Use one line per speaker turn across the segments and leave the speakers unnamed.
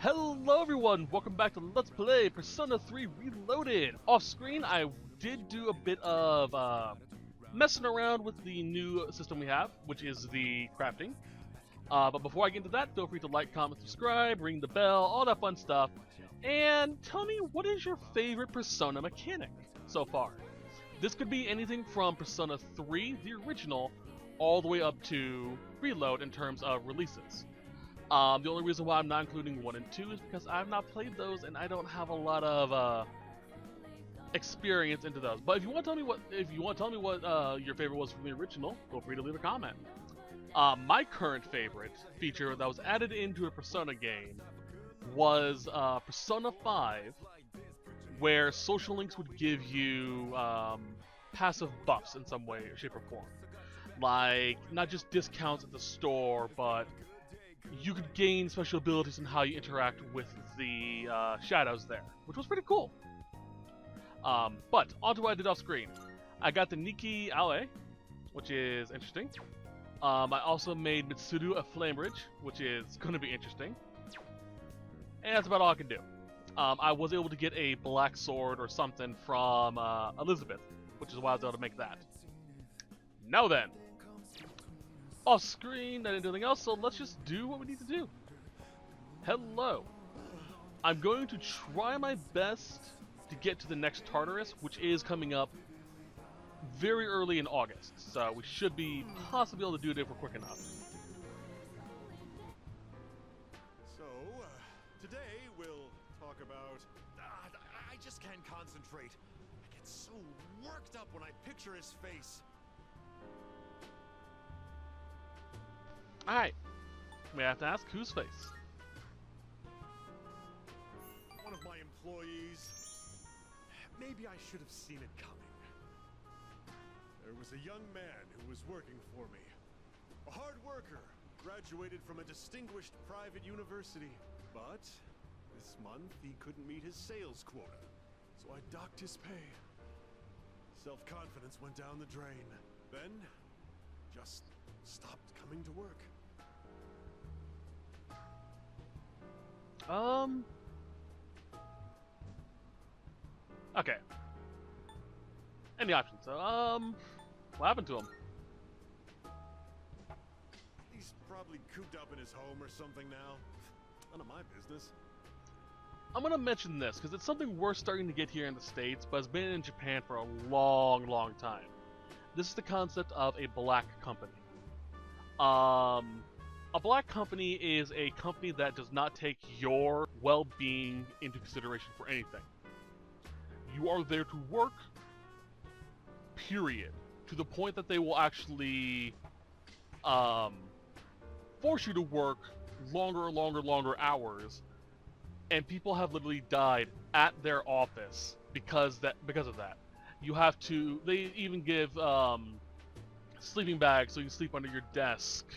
Hello everyone, welcome back to Let's Play Persona 3 Reloaded! Off screen, I did do a bit of messing around with the new system we have, which is the crafting. But before I get into that, feel free to like, comment, subscribe, ring the bell, all that fun stuff. And tell me, what is your favorite Persona mechanic so far? This could be anything from Persona 3, the original, all the way up to Reload in terms of releases. The only reason why I'm not including 1 and 2 is because I've not played those and I don't have a lot of experience into those. But if you want to tell me what your favorite was from the original, feel free to leave a comment. My current favorite feature that was added into a Persona game was Persona 5, where social links would give you passive buffs in some way, shape, or form. Like, not just discounts at the store, but you could gain special abilities in how you interact with the shadows there, which was pretty cool. But onto what I did off screen. I got the Nikki Aue, which is interesting. I also made Mitsuru a Flame Bridge, which is going to be interesting. And that's about all I can do. I was able to get a black sword or something from Elizabeth, which is why I was able to make that. Now then. Off screen, I didn't do anything else, so let's just do what we need to do. Hello. I'm going to try my best to get to the next Tartarus, which is coming up very early in August. So we should be possibly able to do it if we're quick enough.
So, today we'll talk about... I just can't concentrate. I get so worked up when I picture his face.
Alright, we have to ask whose face.
One of my employees. Maybe I should have seen it coming. There was a young man who was working for me. A hard worker, graduated from a distinguished private university. But this month he couldn't meet his sales quota, so I docked his pay. Self-confidence went down the drain. Then, just stopped coming to work.
Okay. Any options? So, what happened to him?
He's probably cooped up in his home or something now. None of my business.
I'm gonna mention this, because it's something we're starting to get here in the States, but it's been in Japan for a long, long time. This is the concept of a black company. A black company is a company that does not take your well-being into consideration for anything. You are there to work, period. To the point that they will actually force you to work longer hours, and people have literally died at their office because of that. You have to. They even give sleeping bags so you can sleep under your desk.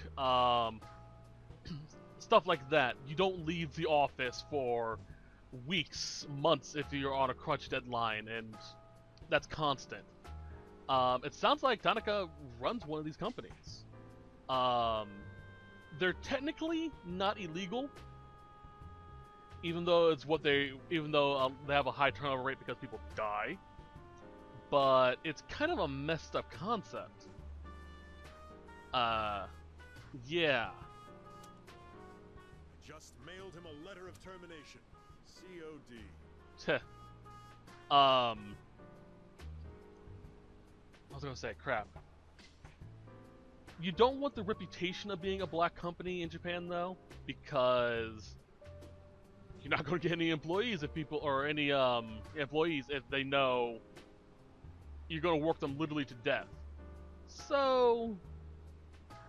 Stuff like that. You don't leave the office for weeks, months if you're on a crunch deadline, and that's constant. It sounds like Tanaka runs one of these companies. They're technically not illegal, even though they have a high turnover rate because people die. But it's kind of a messed up concept. Yeah.
Just mailed him a letter of termination. COD.
I was gonna say, crap. You don't want the reputation of being a black company in Japan, though, because you're not gonna get any employees if they know you're gonna work them literally to death. So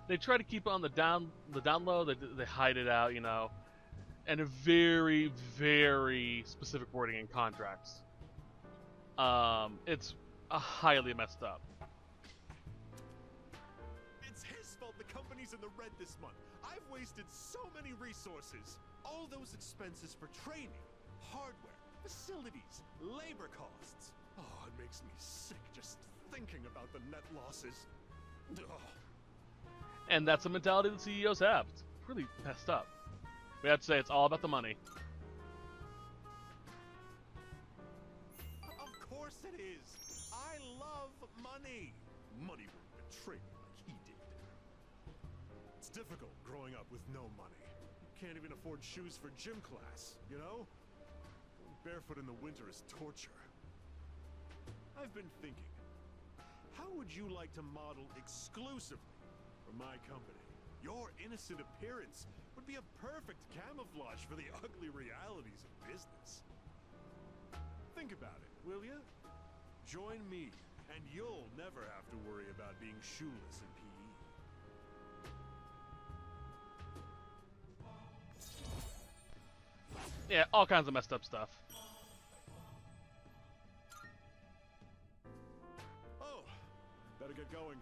they try to keep it on the down low. They hide it out, and a very, very specific wording in contracts. It's highly messed up.
It's his fault the company's in the red this month. I've wasted so many resources. All those expenses for training, hardware, facilities, labor costs. Oh, it makes me sick just thinking about the net losses. Ugh.
And that's the mentality that CEOs have. It's really messed up. We have to say it's all about the money.
Of course it is. I love money. Money wouldn't betray me like he did. It's difficult growing up with no money. Can't even afford shoes for gym class, you know? Going barefoot in the winter is torture. I've been thinking, how would you like to model exclusively for my company? Your innocent appearance would be a perfect camouflage for the ugly realities of business. Think about it, will you? Join me, and you'll never have to worry about being shoeless in PE.
Yeah, all kinds of messed up stuff.
Oh, better get going.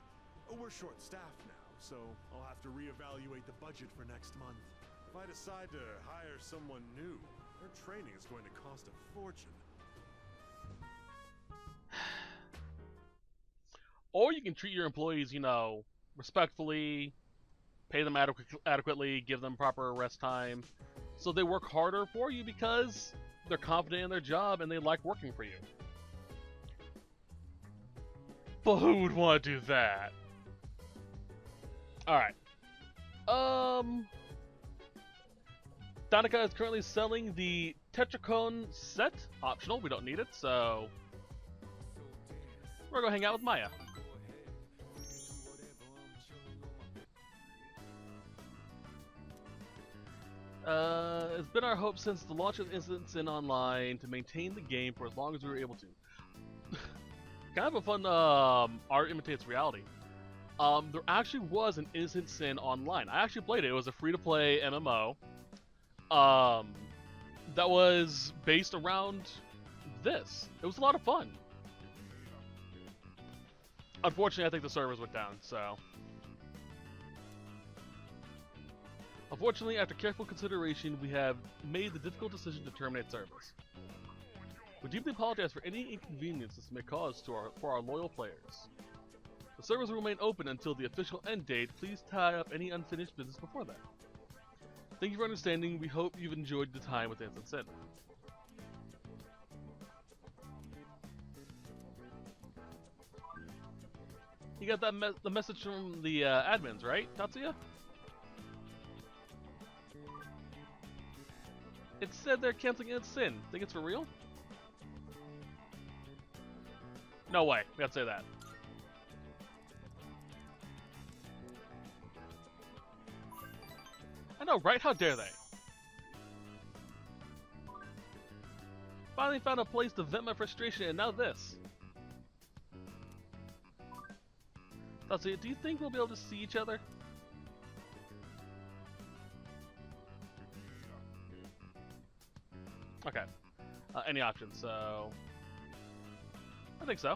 Oh, we're short-staffed now, so I'll have to reevaluate the budget for next month. If I decide to hire someone new, their training is going to cost a fortune.
Or you can treat your employees, you know, respectfully, pay them adequately, give them proper rest time, so they work harder for you because they're confident in their job and they like working for you. But who would want to do that? Alright. Danica is currently selling the Tetracon set. Optional, we don't need it, so we're gonna hang out with Maya. It's been our hope since the launch of Instance in Online to maintain the game for as long as we were able to. Kind of a fun art imitates reality. There actually was an Innocent Sin Online. I actually played it. It was a free-to-play MMO. That was based around this. It was a lot of fun. Unfortunately, I think the servers went down, so. Unfortunately, after careful consideration, we have made the difficult decision to terminate service. We deeply apologize for any inconvenience this may cause for our loyal players. The servers will remain open until the official end date. Please tie up any unfinished business before that. Thank you for understanding. We hope you've enjoyed the time with Instant Sin. You got that the message from the admins, right, Tatsuya? It said they're canceling Instant Sin. Think it's for real? No way. We gotta say that. I know, right? How dare they? Finally found a place to vent my frustration, and now this. Tatsuya, do you think we'll be able to see each other? Okay. Any options, so. I think so.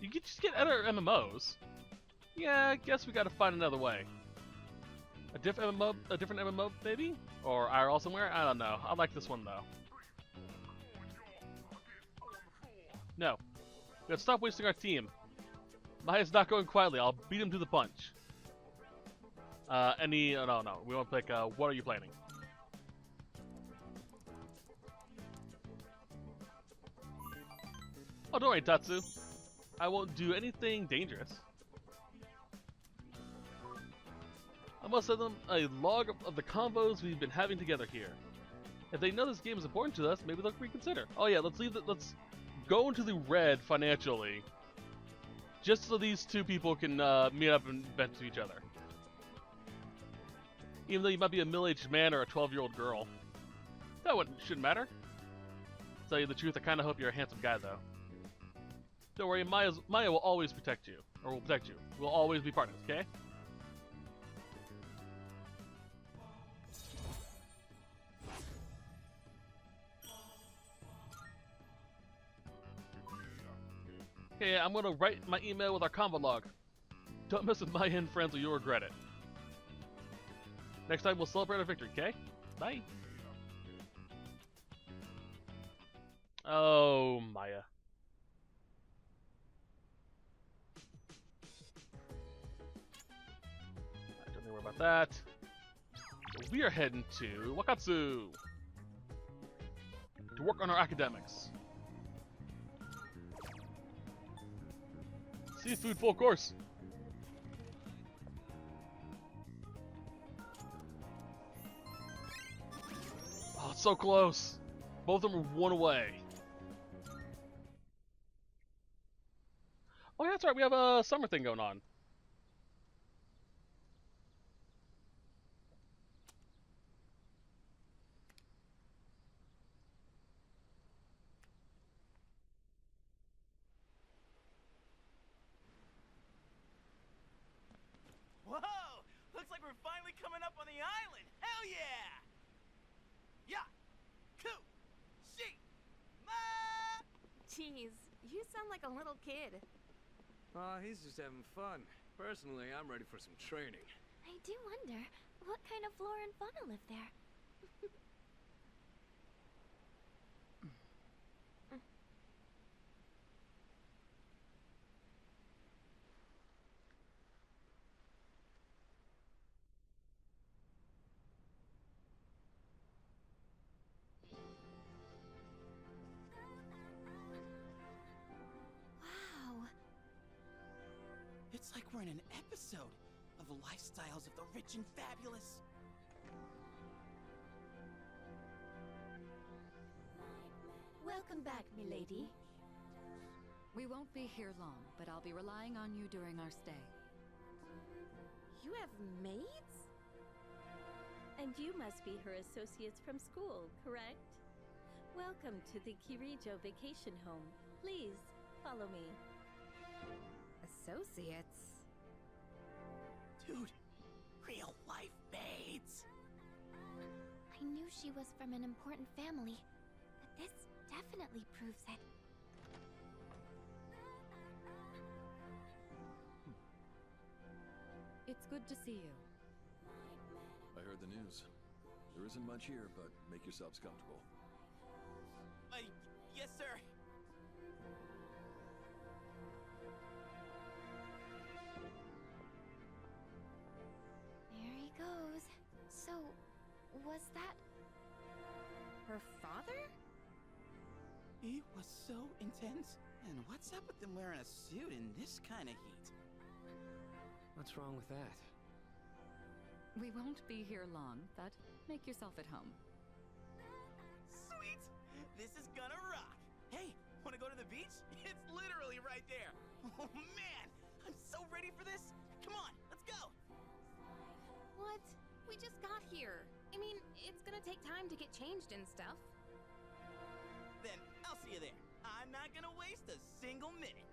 You could just get other MMOs. Yeah, I guess we gotta find another way. A different MMO, maybe? Or IRL somewhere? I don't know. I like this one though. No. We gotta stop wasting our team. Maya's not going quietly. I'll beat him to the punch. No. We want to pick, what are you planning? Oh, don't worry, Tatsu. I won't do anything dangerous. I must send them a log of the combos we've been having together here. If they know this game is important to us, maybe they'll reconsider. Oh yeah, let's go into the red financially. Just so these two people can meet up and vent to each other. Even though you might be a middle-aged man or a 12-year-old girl. That shouldn't matter. To tell you the truth, I kinda hope you're a handsome guy though. Don't worry, Maya will always protect you. Or will protect you. We'll always be partners, okay? Okay, I'm gonna write my email with our combo log. Don't mess with Maya and friends or you'll regret it. Next time we'll celebrate our victory, okay? Bye. Oh, Maya. Don't worry about that. So we are heading to Wakatsu to work on our academics. Seafood full course. Oh, it's so close. Both of them are one away. Oh yeah, that's right. We have a summer thing going on.
Whoa! Looks like we're finally coming up on the island! Hell yeah! Yakushima!
Jeez, you sound like a little kid.
He's just having fun. Personally, I'm ready for some training.
I do wonder, what kind of flora and fauna live there? Wow.
It's like we're in an episode of the lifestyles of the rich and fabulous.
Welcome back, milady.
We won't be here long, but I'll be relying on you during our stay.
You have maids?
And you must be her associates from school, correct? Welcome to the Kirijo vacation home. Please, follow me.
Associates?
Dude, real life maids.
I knew she was from an important family, but this definitely proves it.
It's good to see you.
I heard the news. There isn't much here, but make yourselves comfortable.
Yes, sir.
There he goes. So, was that her father?
He was so intense. And what's up with them wearing a suit in this kind of heat?
What's wrong with that?
We won't be here long, but make yourself at home.
Sweet! This is gonna rock! Hey, wanna go to the beach? It's literally right there! Oh man! I'm so ready for this! Come on, let's go!
What? We just got here. I mean, it's gonna take time to get changed and stuff.
Then I'll see you there. I'm not gonna waste a single minute.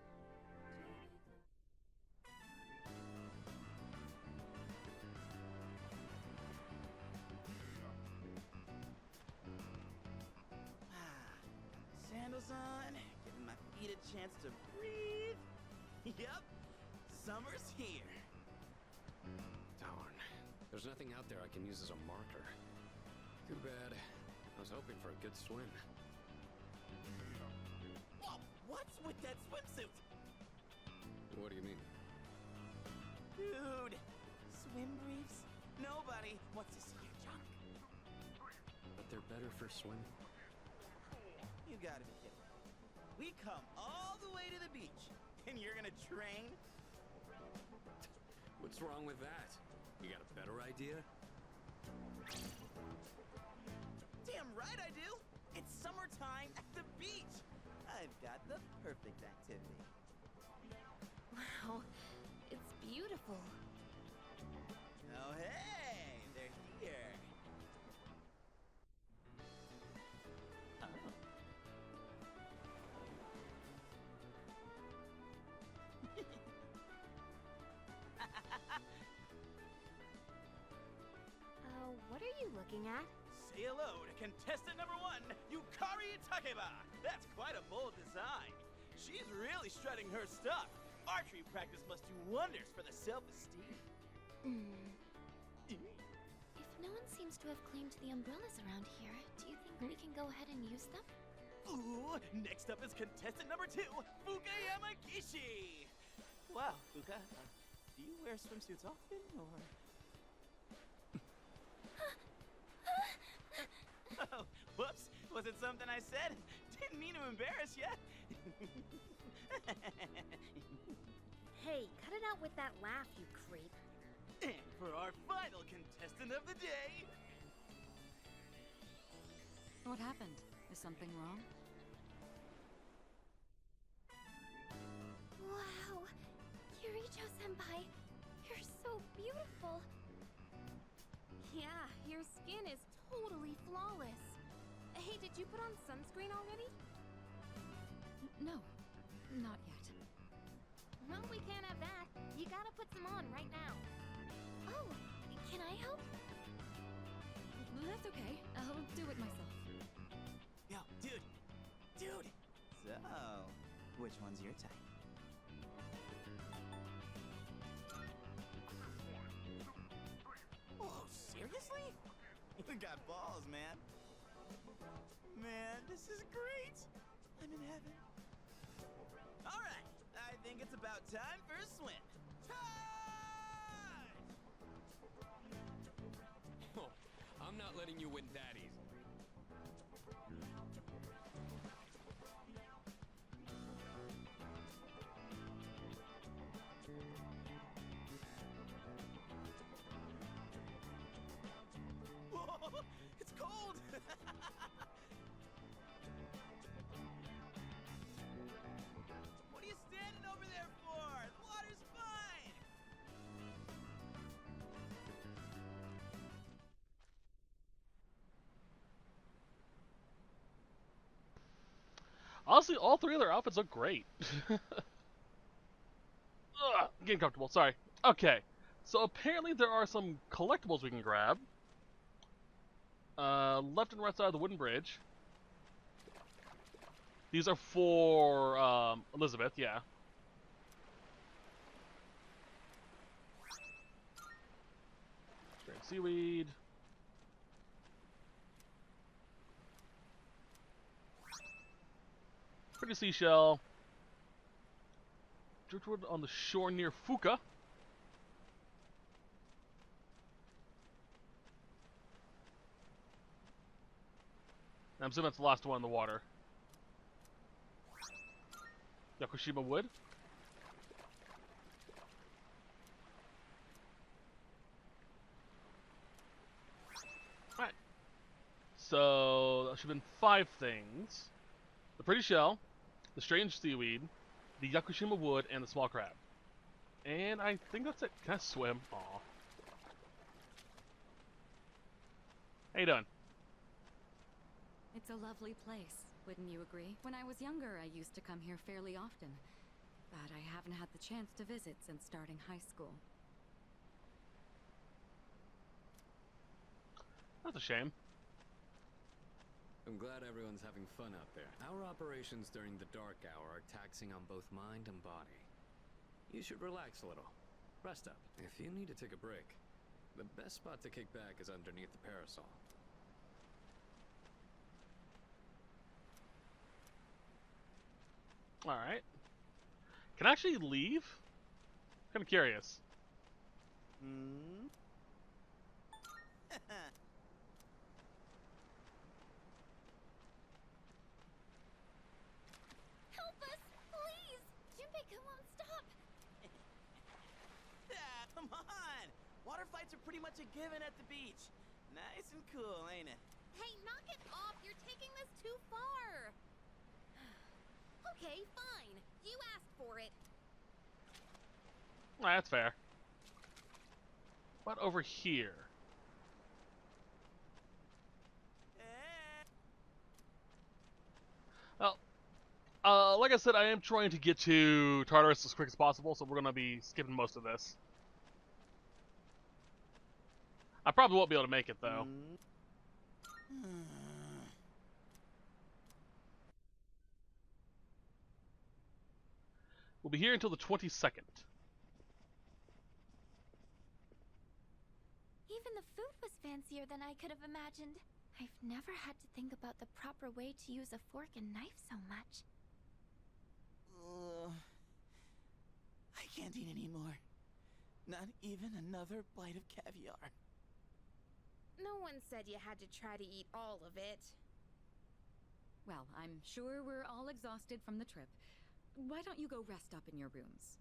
Sandals on, giving my feet a chance to breathe. Yep, summer's here.
Darn. There's nothing out there I can use as a marker. Too bad. I was hoping for a good swim.
Whoa, what's with that swimsuit?
What do you mean?
Dude, swim briefs? Nobody wants to see your junk.
But they're better for swimming.
You gotta be kidding. We come all the way to the beach, and you're gonna train?
What's wrong with that? You got a better idea?
Damn right I do! It's summertime at the beach! I've got the perfect activity.
Wow, it's beautiful.
Oh hey, they're here.
What are you looking at?
Say hello to contestant number 1, Yukari Takeba! That's quite a bold design. She's really strutting her stuff. Archery practice must do wonders for the self-esteem.
If no one seems to have claimed the umbrellas around here, do you think we can go ahead and use them?
Ooh, next up is contestant number 2, Fuka Yamagishi! Wow, Fuka, do you wear swimsuits often, or...? something I said. Didn't mean to embarrass you.
Hey, cut it out with that laugh, you creep.
And for our final contestant of the day...
What happened? Is something wrong?
Wow. Kirijo-senpai, you're so beautiful.
Yeah, your skin is totally flawless. Hey, did you put on sunscreen already?
No, not yet.
Well, we can't have that. You gotta put some on right now.
Oh, can I help?
That's okay. I'll do it myself.
Yo, dude. So, which one's your type? Oh, seriously? You got balls, man. Man, this is great. I'm in heaven. All right, I think it's about time for a swim. Time!
Oh, I'm not letting you win that easy.
Whoa, it's cold! What are you standing over there for? The water's fine!
Honestly, all three of their outfits look great. Ugh, getting comfortable, sorry. Okay, so apparently there are some collectibles we can grab. Left and right side of the wooden bridge. These are for Elizabeth, yeah. Straight seaweed. Pretty seashell. Driftwood on the shore near Fuka. I'm assuming that's the last one in the water. Yakushima wood. Alright. So, that should have been 5 things. The pretty shell, the strange seaweed, the Yakushima wood, and the small crab. And I think that's it. Can I swim? Aw. How you doing?
It's a lovely place, wouldn't you agree? When I was younger, I used to come here fairly often. But I haven't had the chance to visit since starting high school.
That's a shame.
I'm glad everyone's having fun out there. Our operations during the dark hour are taxing on both mind and body. You should relax a little. Rest up. If you need to take a break, the best spot to kick back is underneath the parasol.
Alright. Can I actually leave? Kinda curious.
Hmm?
Help us, please! Junpei won't stop.
Ah, come on! Water fights are pretty much a given at the beach. Nice and cool, ain't it?
Hey, knock it off! You're taking this too far! Okay, fine. You asked for it.
Alright, that's fair. What about over here? Well, like I said, I am trying to get to Tartarus as quick as possible, so we're gonna be skipping most of this. I probably won't be able to make it, though. We'll be here until the 22nd.
Even the food was fancier than I could have imagined. I've never had to think about the proper way to use a fork and knife so much.
I can't eat anymore. Not even another bite of caviar.
No one said you had to try to eat all of it.
Well, I'm sure we're all exhausted from the trip. Why don't you go rest up in your rooms?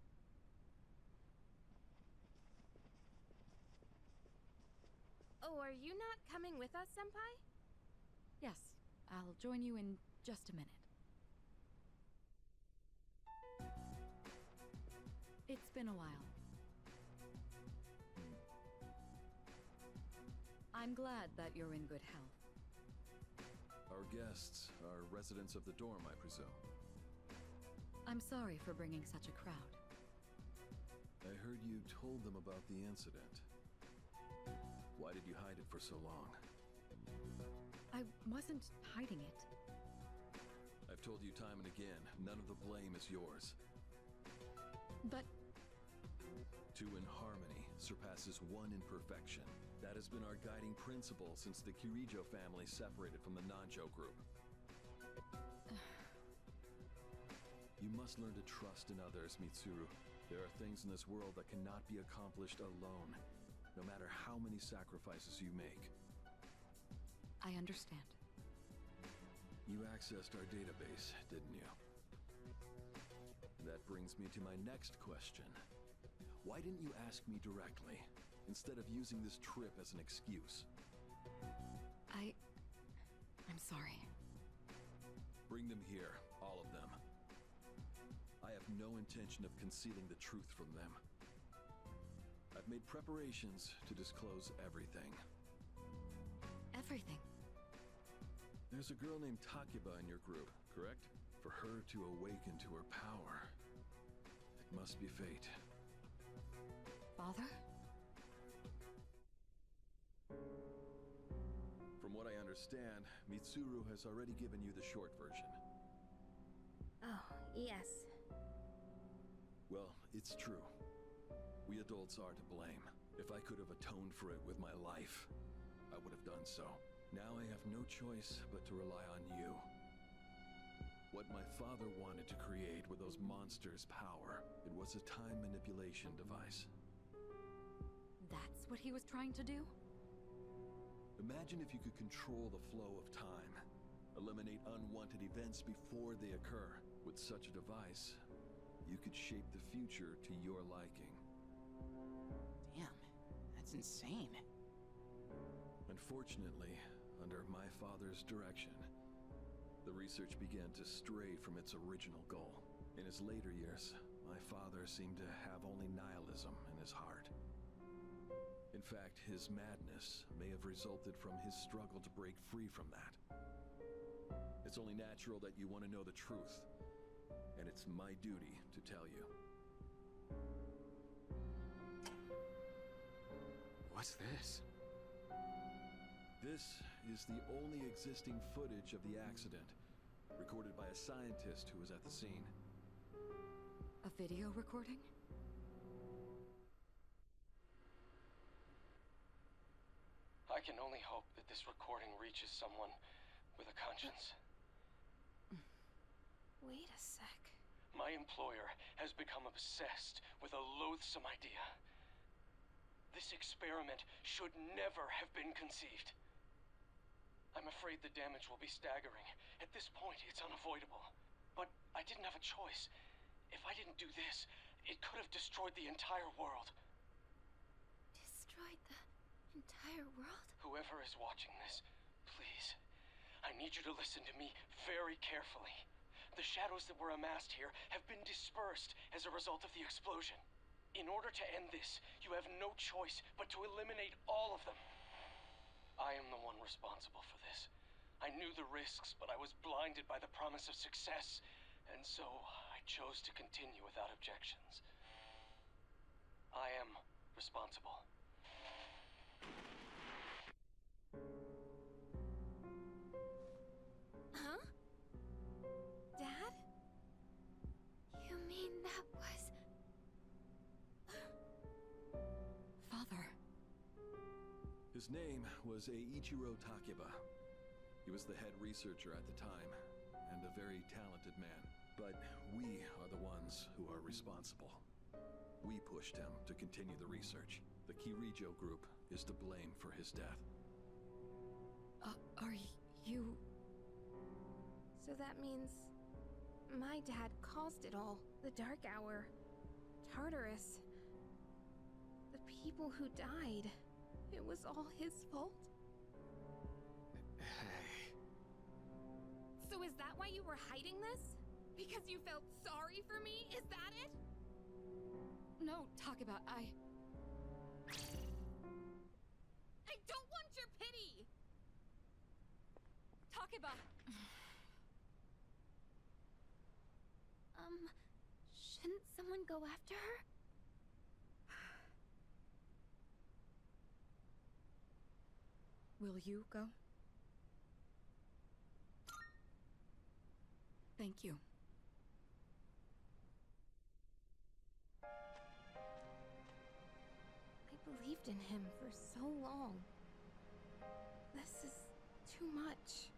Oh, are you not coming with us, Senpai?
Yes, I'll join you in just a minute. It's been a while. I'm glad that you're in good health.
Our guests are residents of the dorm, I presume.
I'm sorry for bringing such a crowd.
I heard you told them about the incident. Why did you hide it for so long?
I wasn't hiding it.
I've told you time and again, none of the blame is yours.
But
Two in harmony surpasses one in perfection. That has been our guiding principle since the Kirijo family separated from the Nanjo group. You must learn to trust in others, Mitsuru. There are things in this world that cannot be accomplished alone, no matter how many sacrifices you make.
I understand.
You accessed our database, didn't you? That brings me to my next question. Why didn't you ask me directly, instead of using this trip as an excuse?
I'm sorry.
Bring them here, all of them. I have no intention of concealing the truth from them. I've made preparations to disclose everything.
Everything.
There's a girl named Takiba in your group, correct? For her to awaken to her power, it must be fate.
Father?
From what I understand, Mitsuru has already given you the short version.
Oh, yes.
Well, it's true. We adults are to blame. If I could have atoned for it with my life, I would have done so. Now I have no choice but to rely on you. What my father wanted to create with those monsters' power, it was a time manipulation device.
That's what he was trying to do?
Imagine if you could control the flow of time, eliminate unwanted events before they occur. With such a device, you could shape the future to your liking.
Damn, that's insane.
Unfortunately, under my father's direction, the research began to stray from its original goal. In his later years, my father seemed to have only nihilism in his heart. In fact, his madness may have resulted from his struggle to break free from that. It's only natural that you want to know the truth, and it's my duty to tell you.
What's this?
This is the only existing footage of the accident, recorded by a scientist who was at the scene.
A video recording?
I can only hope that this recording reaches someone with a conscience.
Wait a sec.
My employer has become obsessed with a loathsome idea. This experiment should never have been conceived. I'm afraid the damage will be staggering. At this point, it's unavoidable. But I didn't have a choice. If I didn't do this, it could have destroyed the entire world.
Destroyed the entire world?
Whoever is watching this, please, I need you to listen to me very carefully. The shadows that were amassed here have been dispersed as a result of the explosion. In order to end this, you have no choice but to eliminate all of them. I am the one responsible for this. I knew the risks, but I was blinded by the promise of success, and so I chose to continue without objections. I am responsible.
Huh? Dad? You mean that was...
Father.
His name was Eiichiro Takiba. He was the head researcher at the time, and a very talented man. But we are the ones who are responsible. We pushed him to continue the research. The Kirijo group is to blame for his death.
Are you...
So that means my dad caused it all. The Dark Hour, Tartarus, the people who died. It was all his fault.
Hey.
So is that why you were hiding this? Because you felt sorry for me? Is that it?
No, Takeba, I
don't want your pity!
Takeba!
Shouldn't someone go after her?
Will you go? Thank you.
I believed in him for so long. This is too much.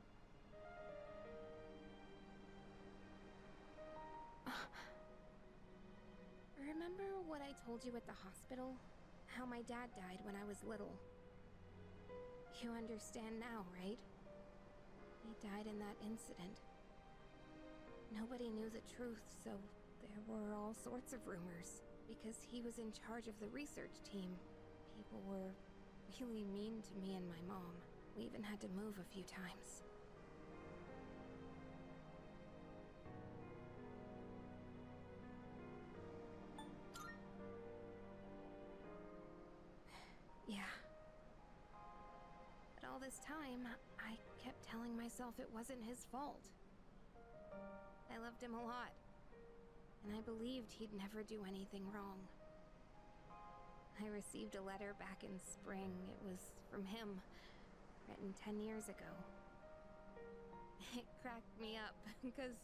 Remember what I told you at the hospital? How my dad died when I was little. You understand now, right? He died in that incident. Nobody knew the truth, so there were all sorts of rumors. Because he was in charge of the research team, people were really mean to me and my mom. We even had to move a few times. Yeah. But all this time, I kept telling myself it wasn't his fault. I loved him a lot, and I believed he'd never do anything wrong. I received a letter back in spring. It was from him, written 10 years ago. It cracked me up, because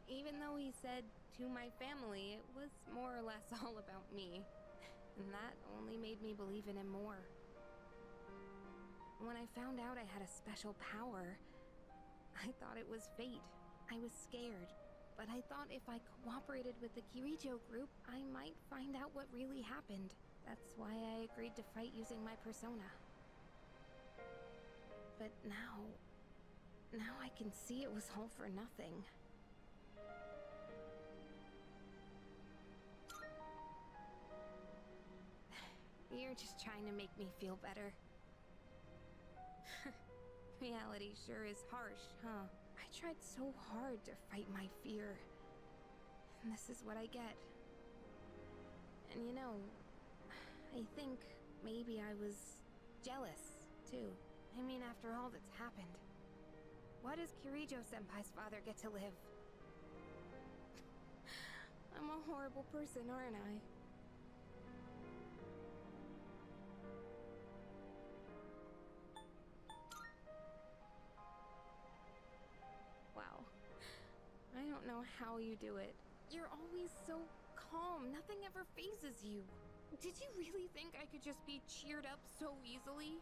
even though he said to my family, it was more or less all about me. And that only made me believe in him more. When I found out I had a special power, I thought it was fate. I was scared, but I thought if I cooperated with the Kirijo group, I might find out what really happened. That's why I agreed to fight using my persona. But now I can see it was all for nothing. You're just trying to make me feel better. Reality sure is harsh, huh? I tried so hard to fight my fear. And this is what I get. And you know, I think maybe I was jealous, too. I mean, after all that's happened. Why does Kirijo-senpai's father get to live? I'm a horrible person, aren't I? Wow. I don't know how you do it. You're always so calm. Nothing ever phases you. Did you really think I could just be cheered up so easily?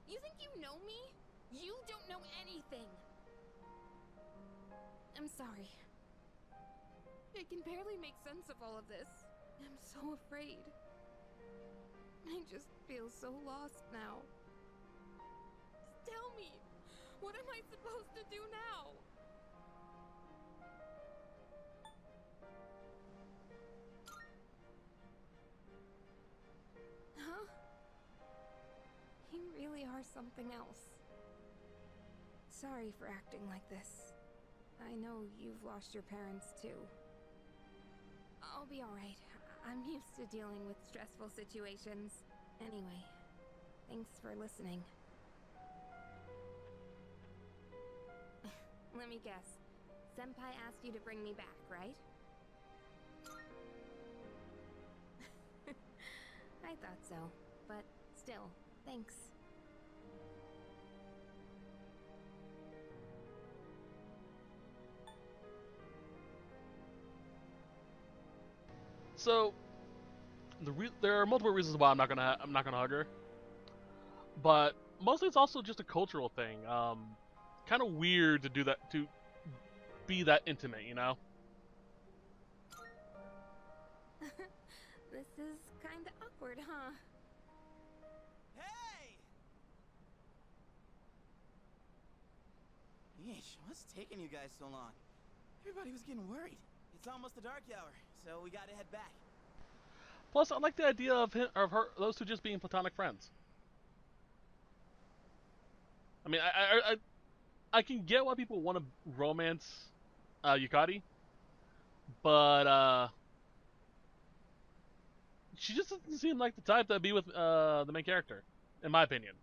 You think you know me? You don't know anything. I'm sorry. I can barely make sense of all of this. I'm so afraid. I just feel so lost now. Just tell me, what am I supposed to do now? Huh? You really are something else. Sorry for acting like this. I know you've lost your parents too. I'll be alright. I'm used to dealing with stressful situations. Anyway, thanks for listening. Let me guess. Senpai asked you to bring me back, right? I thought so, but still, thanks.
So, there are multiple reasons why I'm not gonna hug her, but mostly it's also just a cultural thing. Kind of weird to do that, to be that intimate, you know.
This is kinda awkward, huh?
Hey! Sheesh, what's taking you guys so long? Everybody was getting worried. It's almost the dark hour, so we gotta head back.
Plus, I like the idea of those two just being platonic friends. I mean, I can get why people want to romance Yukari, but she just doesn't seem like the type to be with the main character, in my opinion.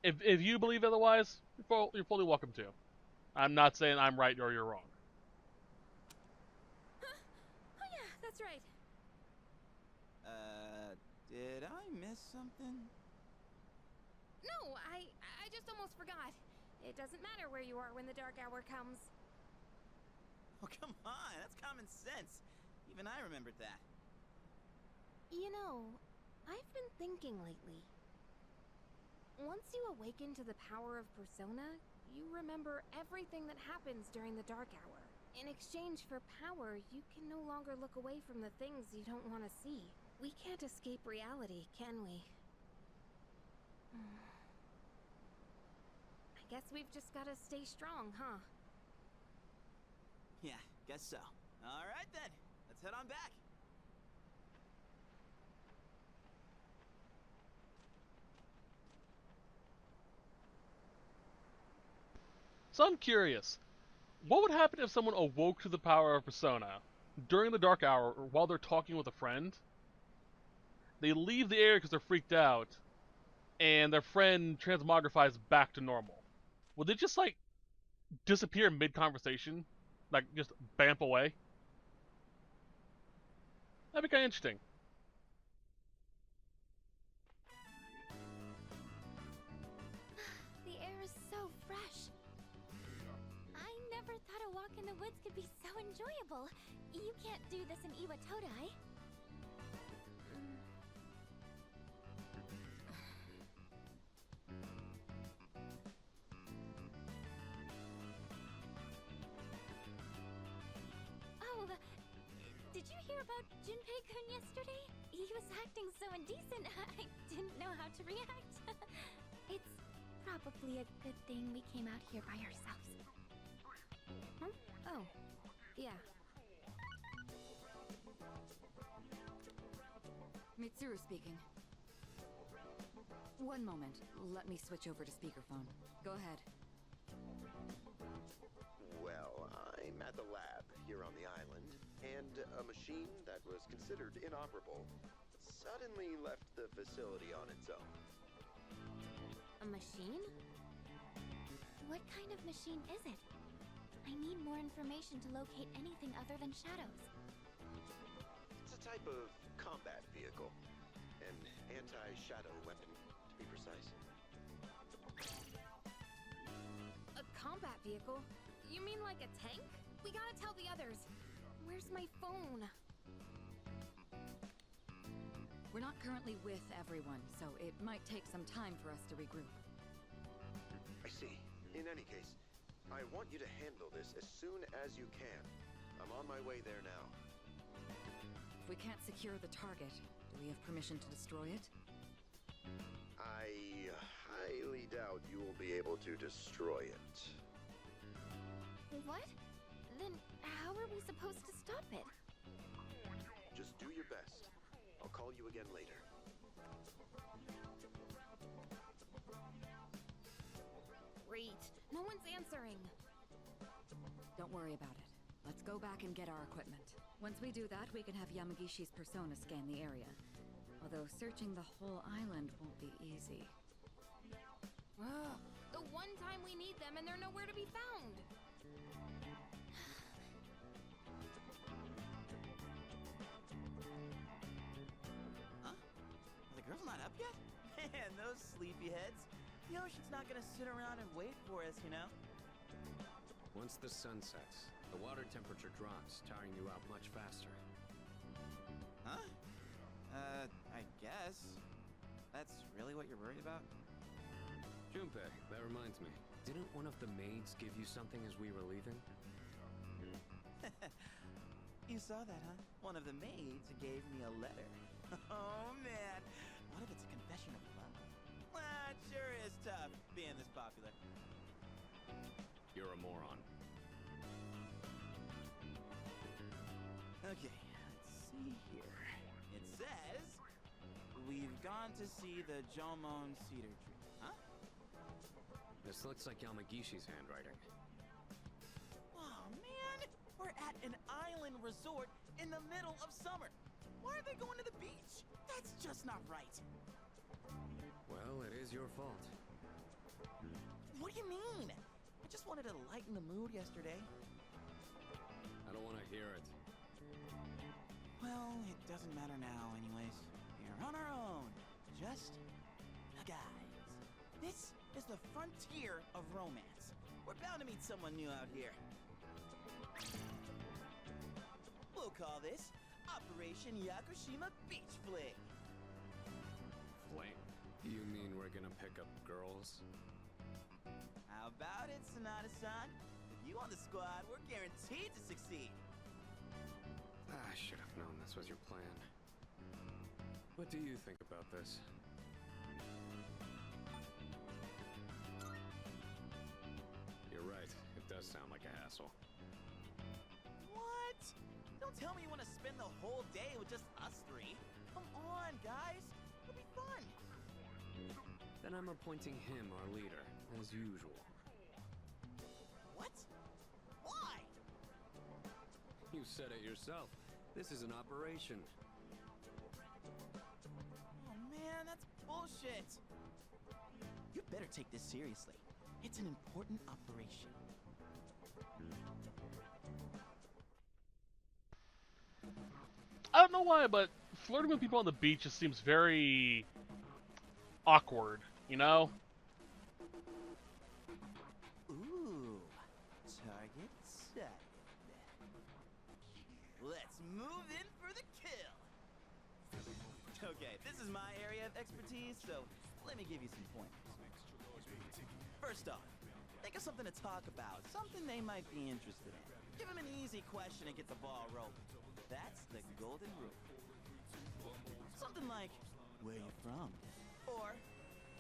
If you believe otherwise, you're fully welcome to. I'm not saying I'm right or you're wrong.
Huh? Oh yeah, that's right.
Did I miss something?
No, I just almost forgot. It doesn't matter where you are when the dark hour comes.
Oh, come on, that's common sense. Even I remembered that.
You know, I've been thinking lately. Once you awaken to the power of Persona, you remember everything that happens during the dark hour. In exchange for power, you can no longer look away from the things you don't want to see. We can't escape reality, can we? I guess we've just gotta stay strong, huh?
Yeah, guess so. Alright then, let's head on back.
So I'm curious, what would happen if someone awoke to the power of Persona during the dark hour or while they're talking with a friend? They leave the area because they're freaked out, and their friend transmogrifies back to normal. Would they just, like, disappear mid-conversation? Like, just bamf away? That'd be kind of interesting.
The air is so fresh. I never thought a walk in the woods could be so enjoyable. You can't do this in Iwatodai. Oh, did you hear about Junpei-kun yesterday? He was acting so indecent, I didn't know how to react. It's probably a good thing we came out here by ourselves.
Huh? Oh, yeah.
Mitsuru speaking. One moment. Let me switch over to speakerphone. Go ahead.
Well, I'm at the lab here on the island, and a machine that was considered inoperable suddenly left the facility on its own.
A machine?
What kind of machine is it? I need more information to locate anything other than shadows.
It's a type of combat vehicle. An anti-shadow weapon, to be precise.
A combat vehicle? You mean like a tank? We gotta tell the others. Where's my phone?
We're not currently with everyone, so it might take some time for us to regroup.
I see. In any case, I want you to handle this as soon as you can. I'm on my way there now.
If we can't secure the target, do we have permission to destroy it?
I highly doubt you will be able to destroy it.
What? Then how are we supposed to stop it?
Just do your best. I'll call you again later.
Great. No one's answering.
Don't worry about it. Let's go back and get our equipment. Once we do that, we can have Yamagishi's persona scan the area. Although searching the whole island won't be easy.
The one time we need them and they're nowhere to be found.
Huh? Are the girls not up yet? Man, those sleepyheads. The ocean's not gonna sit around and wait for us, you know?
Once the sun sets, the water temperature drops, tiring you out much faster.
Huh? I guess. That's really what you're worried about?
Junpei, that reminds me. Didn't one of the maids give you something as we were leaving?
You saw that, huh? One of the maids gave me a letter. Oh, man. What if it's a confession of love? Well, it sure is tough being this popular.
You're a moron.
Okay, let's see here. It says we've gone to see the Jomon cedar tree. Huh?
This looks like Yamagishi's handwriting.
Oh man, we're at an island resort in the middle of summer. Why are they going to the beach? That's just not right.
Well, it is your fault.
What do you mean? I just wanted to lighten the mood yesterday.
I don't want to hear it.
Well, it doesn't matter now anyways. We're on our own. Just the guys. This is the frontier of romance. We're bound to meet someone new out here. We'll call this Operation Yakushima Beach Fling.
Fling? You mean we're gonna pick up girls?
How about it, Sonata-san? With you on the squad, we're guaranteed to succeed.
I should have known this was your plan. What do you think about this? You're right, it does sound like a hassle.
What? Don't tell me you want to spend the whole day with just us three. Come on, guys. It'll be fun.
Then I'm appointing him our leader, as usual.
What? Why?
You said it yourself. This is an operation.
Oh man, that's bullshit. You better take this seriously. It's an important operation.
I don't know why, but flirting with people on the beach just seems very awkward, you know?
Ooh, target sighted. Let's move in for the kill. Okay, this is my area of expertise, so let me give you some pointers. First off, think of something to talk about, something they might be interested in. Give them an easy question and get the ball rolling. That's the golden rule. Something like, where you from? Or,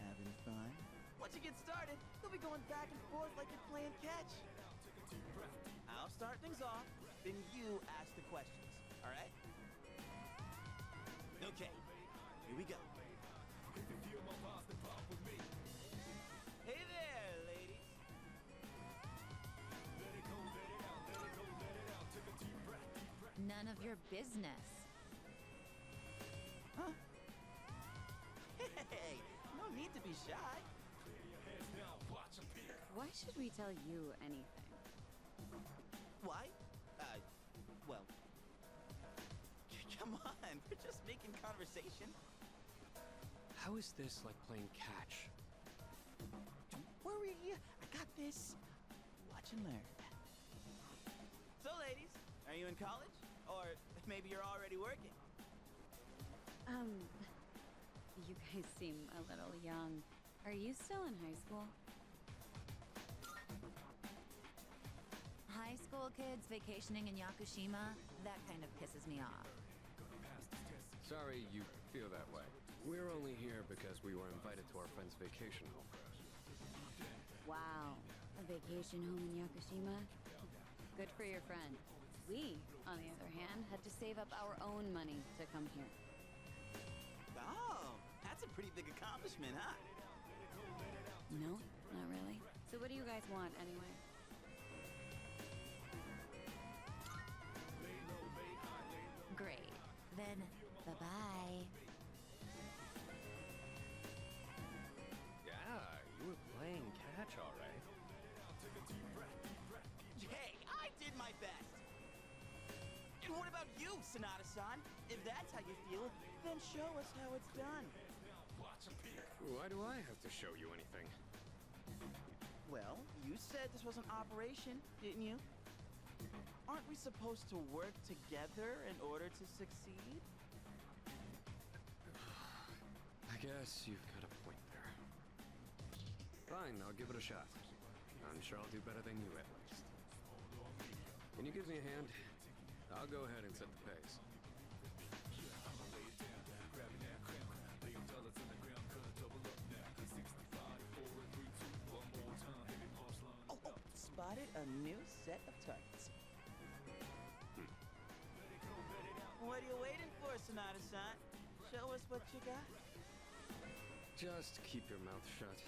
having fun? Once you get started, you'll be going back and forth like you're playing catch. I'll start things off, then you ask the questions, alright? Okay, here we go. Hey there, ladies.
None of your business.
Huh? Hey, no need to be shy.
Why should we tell you anything?
Why? Well... Come on, we're just making conversation.
How is this like playing catch?
Don't worry, I got this. Watch and learn. So, ladies, are you in college? Or maybe you're already working?
You guys seem a little young. Are you still in high school? High school kids vacationing in Yakushima? That kind of pisses me off.
Sorry you feel that way. We're only here because we were invited to our friend's vacation home.
Wow, a vacation home in Yakushima? Good for your friend. We, on the other hand, had to save up our own money to come here.
Oh, that's a pretty big accomplishment, huh?
No, not really. So what do you guys want, anyway? Great. Then, bye-bye.
Yeah, you were playing catch all right.
Hey, I did my best! And what about you, Sonata-san? If that's how you feel, then show us how it's done.
Why do I have to show you anything?
Well, you said this was an operation, didn't you? Aren't we supposed to work together in order to succeed?
I guess you've got a point there. Fine, I'll give it a shot. I'm sure I'll do better than you at least. Can you give me a hand? I'll go ahead and set the pace.
Oh, spotted a new set of targets. What are you waiting for, Sonata-san? Show us what you got.
Just keep your mouth shut.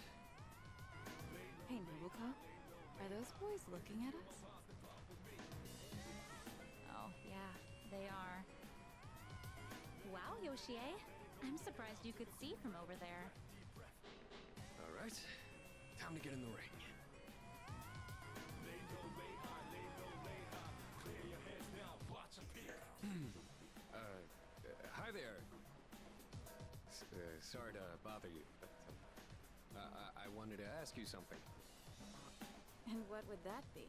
Hey, Nobuko. Are those boys looking at us?
Oh, yeah, they are. Wow, Yoshie. I'm surprised you could see from over there.
All right, time to get in the ring. Hi there. Sorry to bother you, but I wanted to ask you something.
And what would that be?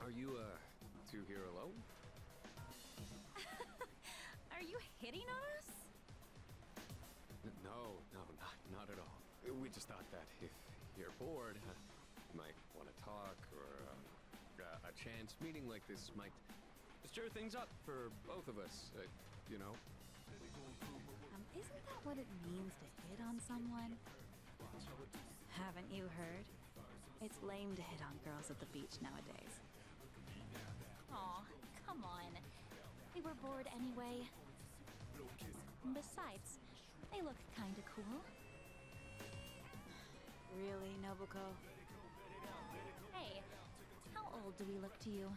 Are you two here alone?
Are you hitting on us?
No, not at all. We just thought that if you're bored, you might want to talk, or a chance meeting like this might stir things up for both of us, you know?
Isn't that what it means to hit on someone? Haven't you heard? It's lame to hit on girls at the beach nowadays.
Aw, come on. We were bored anyway. Besides, they look kinda cool.
Really, Nobuko?
Hey, how old do we look to you?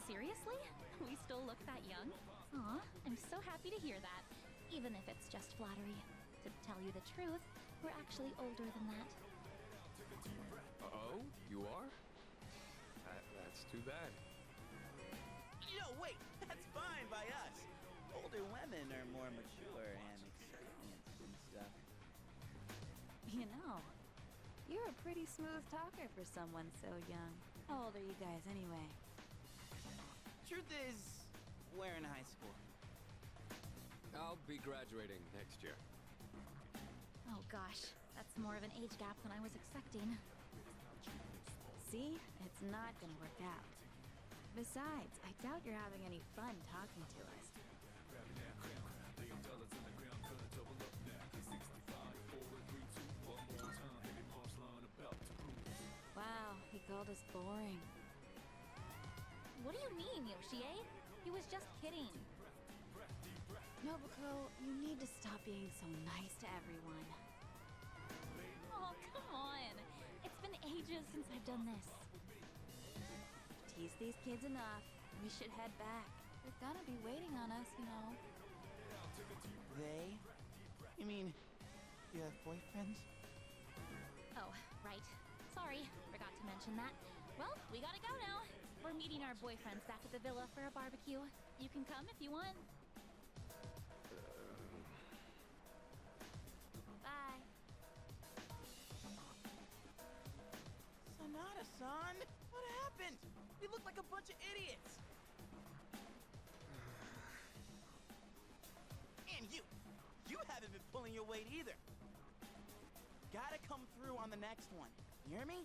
Seriously? We still look that young? Aw, I'm so happy to hear that. Even if it's just flattery. To tell you the truth, we're actually older than that.
Oh, you are? That's too bad.
Yo, wait, that's fine by us. Older women are more mature and experienced and stuff.
You know, you're a pretty smooth talker for someone so young. How old are you guys anyway?
Truth is, we're in high school.
I'll be graduating next year.
Oh gosh, that's more of an age gap than I was expecting.
See? It's not gonna work out. Besides, I doubt you're having any fun talking to us. Wow, he called us boring.
What do you mean, Yoshie? He was just kidding.
Nobuko, you need to stop being so nice to everyone.
Oh, come on. It's been ages since I've done this.
Tease these kids enough. We should head back. They're gonna be waiting on us, you know.
They? You mean, you have boyfriends?
Oh, right. Sorry, forgot to mention that. Well, we gotta go now. We're meeting our boyfriends back at the villa for a barbecue. You can come if you want. Bye.
Sonata-san, what happened? We look like a bunch of idiots. And you haven't been pulling your weight either. Gotta come through on the next one. You hear me?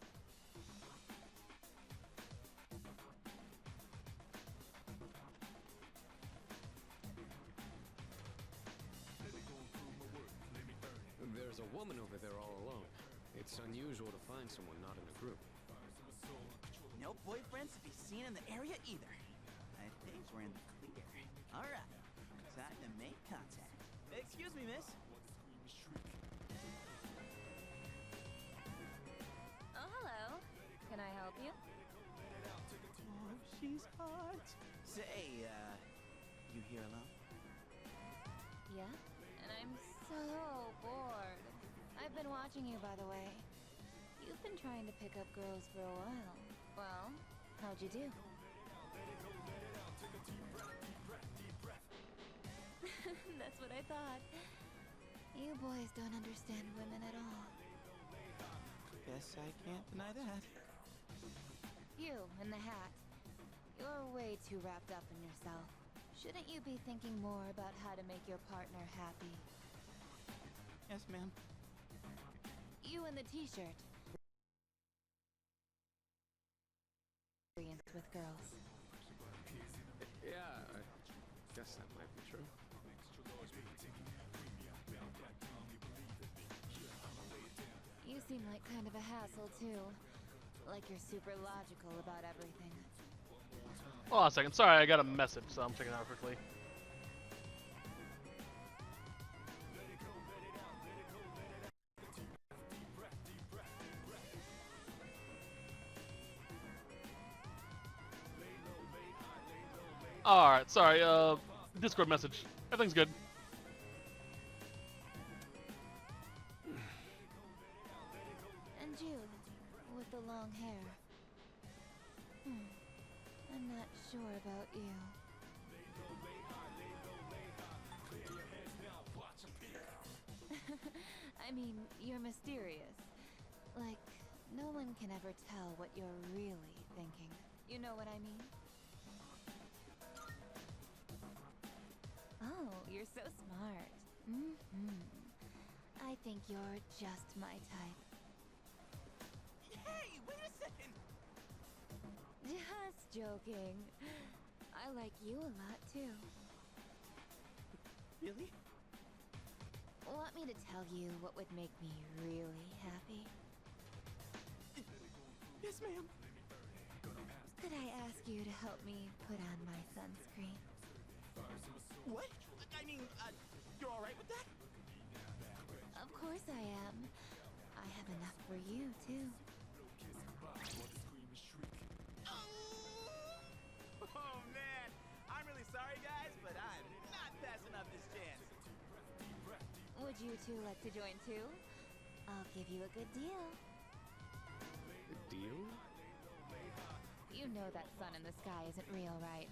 There's a woman over there all alone. It's unusual to find someone not in a group.
No boyfriends to be seen in the area either. I think we're in the clear. All right, time to make contact. Excuse me, miss.
Oh, hello. Can I help you?
Oh, she's hot. Say, you here alone?
Yeah? And I'm so bored.
I've been watching you, by the way. You've been trying to pick up girls for a while. Well, how'd you do?
That's what I thought.
You boys don't understand women at all.
Guess I can't deny that.
You, in the hat. You're way too wrapped up in yourself. Shouldn't you be thinking more about how to make your partner happy?
Yes, ma'am.
You in the t-shirt. With girls.
Yeah, I guess that might be true.
You seem like kind of a hassle, too. Like you're super logical about everything.
Hold on a second. Sorry, I got a message, so I'm checking it out quickly. Alright, sorry, Discord message. Everything's good.
And you, with the long hair. I'm not sure about you. I mean, you're mysterious. Like, no one can ever tell what you're really thinking. You know what I mean? Oh, you're so smart. I think you're just my type.
Hey, wait a second!
Just joking. I like you a lot too.
Really?
Want me to tell you what would make me really happy?
Yes, ma'am.
Could I ask you to help me put on my sunscreen?
What? I mean, you're alright with that?
Of course I am. I have enough for you too.
Oh man, I'm really sorry guys, but I'm not passing up this chance.
Would you two like to join too? I'll give you a good deal.
A deal?
You know that sun in the sky isn't real, right?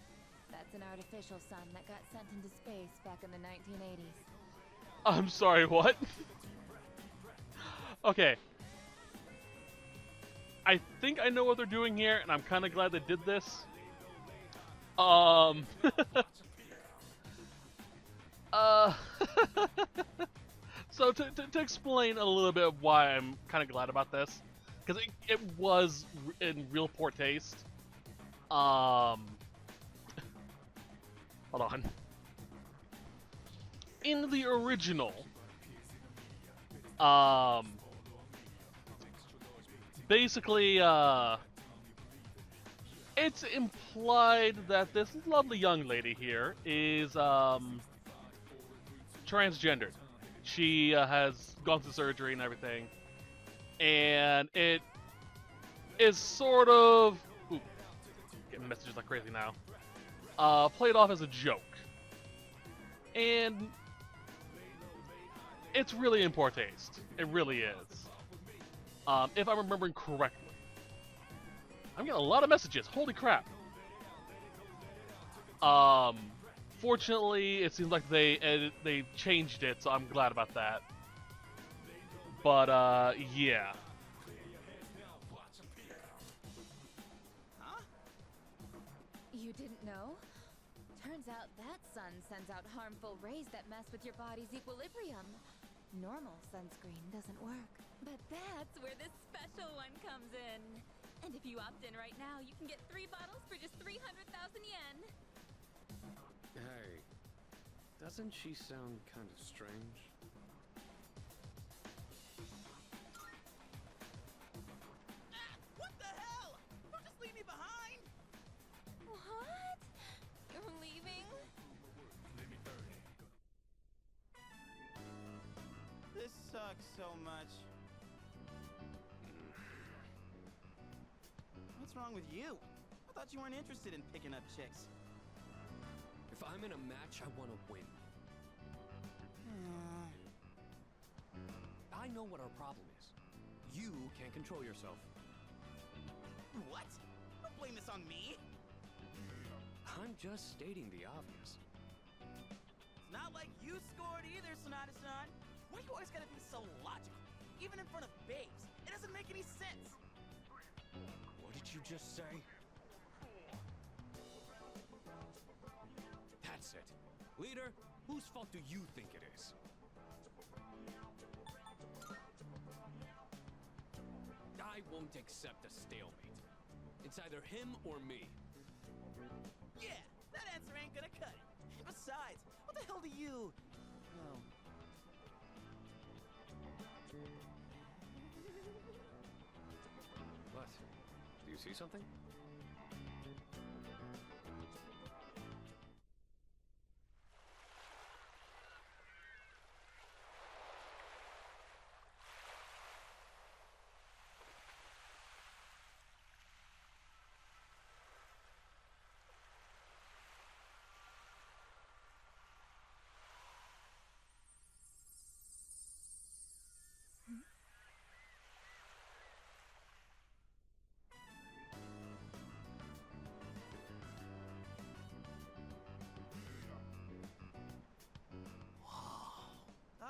That's an artificial sun that got sent into space back in the 1980s.
I'm sorry, what? Okay. I think I know what they're doing here, and I'm kind of glad they did this. So to explain a little bit of why I'm kind of glad about this, because it was in real poor taste. Hold on. In the original, basically, it's implied that this lovely young lady here is transgendered. She has gone through surgery and everything, and it is sort of getting messages like crazy now. Played off as a joke, and it's really in poor taste. It really is. If I'm remembering correctly. I'm getting a lot of messages. Holy crap. Fortunately, it seems like they changed it, so I'm glad about that. But, yeah.
Huh?
You didn't know? Turns out that sun sends out harmful rays that mess with your body's equilibrium. Normal sunscreen doesn't work. But that's where this special one comes in. And if you opt in right now, you can get 3 bottles for just 300,000 yen.
Hey, doesn't she sound kind of strange?
What the hell? Don't just leave me behind!
What? You're leaving?
This sucks so much. What's wrong with you? I thought you weren't interested in picking up chicks.
If I'm in a match, I want to win. I know what our problem is. You can't control yourself.
What? Don't blame this on me.
I'm just stating the obvious.
It's not like you scored either, Sonata-san. Why you always gotta be so logical? Even in front of babes. It doesn't make any sense.
What did you just say? That's it. Leader, whose fault do you think it is? I won't accept a stalemate. It's either him or me.
Yeah, that answer ain't gonna cut it. Besides, what the hell do you know?
What? Do you see something?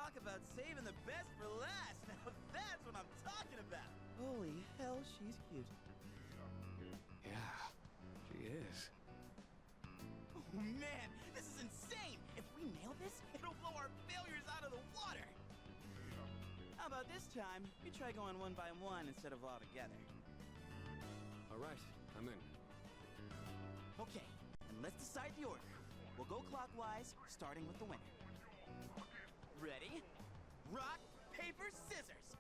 Talk about saving the best for last. Now that's what I'm talking about. Holy hell, she's cute.
Yeah, she is.
Oh man, this is insane. If we nail this, it'll blow our failures out of the water. How about this time, we try going one by one instead of all together?
All right, I'm in.
Okay, and let's decide the order. We'll go clockwise, starting with the winner. Ready? Rock, paper, scissors!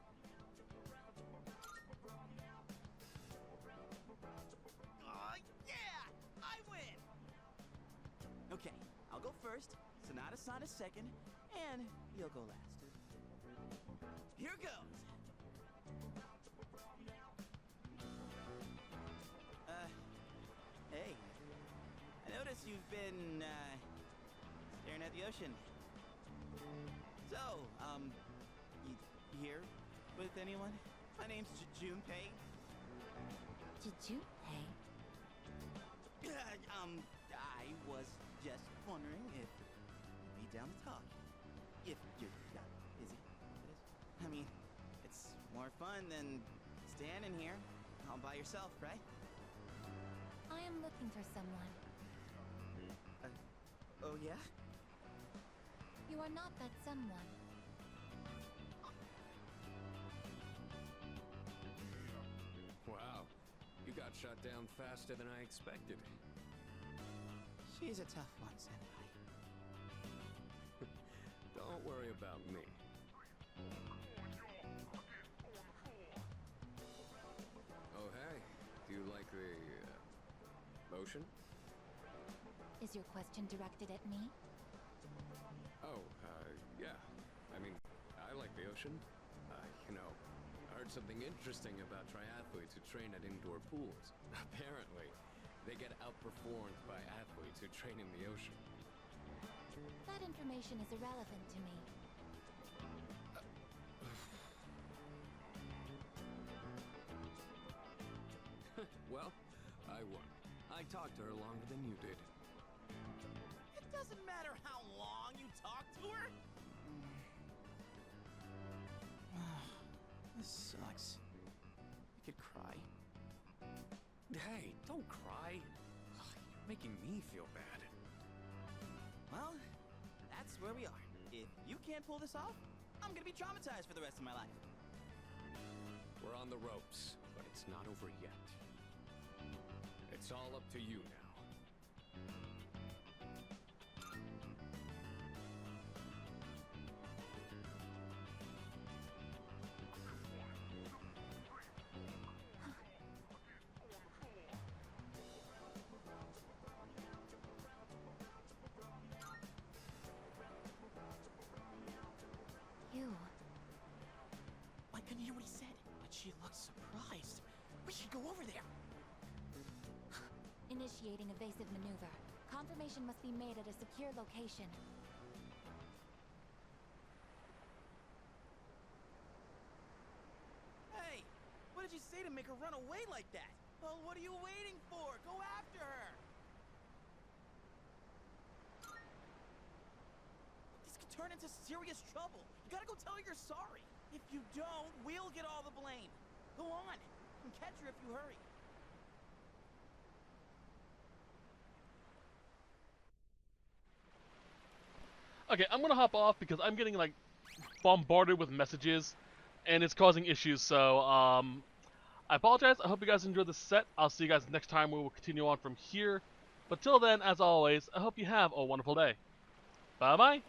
Oh, yeah! I win! Okay, I'll go first, Sonata-san is second, and you'll go last. Here goes! Hey. I notice you've been, staring at the ocean. So, you here with anyone? My name's Junpei.
Junpei?
I was just wondering if you'd be down to talk. If you're not busy, that is. I mean, it's more fun than standing here all by yourself, right?
I am looking for someone.
Oh yeah?
You are not that someone.
Wow, you got shot down faster than I expected.
She's a tough one, Senpai.
Don't worry about me. Oh hey, do you like the ocean?
Is your question directed at me?
Oh, yeah. I mean, I like the ocean. You know, I heard something interesting about triathletes who train at indoor pools. Apparently, they get outperformed by athletes who train in the ocean.
That information is irrelevant to me.
Well, I won. I talked to her longer than you did.
It doesn't matter how long you talk to her. This sucks. I could cry.
Hey, don't cry. Ugh, you're making me feel bad.
Well, that's where we are. If you can't pull this off, I'm gonna be traumatized for the rest of my life.
We're on the ropes, but it's not over yet. It's all up to you now.
You.
I couldn't hear what he said, but she looked surprised. We should go over there.
Initiating evasive maneuver. Confirmation must be made at a secure location.
Hey, what did you say to make her run away like that? Well, what are you waiting for? Go after her! This could turn into serious trouble. You gotta go tell her you're sorry. If you don't, we'll get all the blame. Go on, and catch her if you hurry.
Okay, I'm gonna hop off because I'm getting like bombarded with messages, and it's causing issues. So I apologize. I hope you guys enjoyed the set. I'll see you guys next time. We will continue on from here. But till then, as always, I hope you have a wonderful day. Bye bye.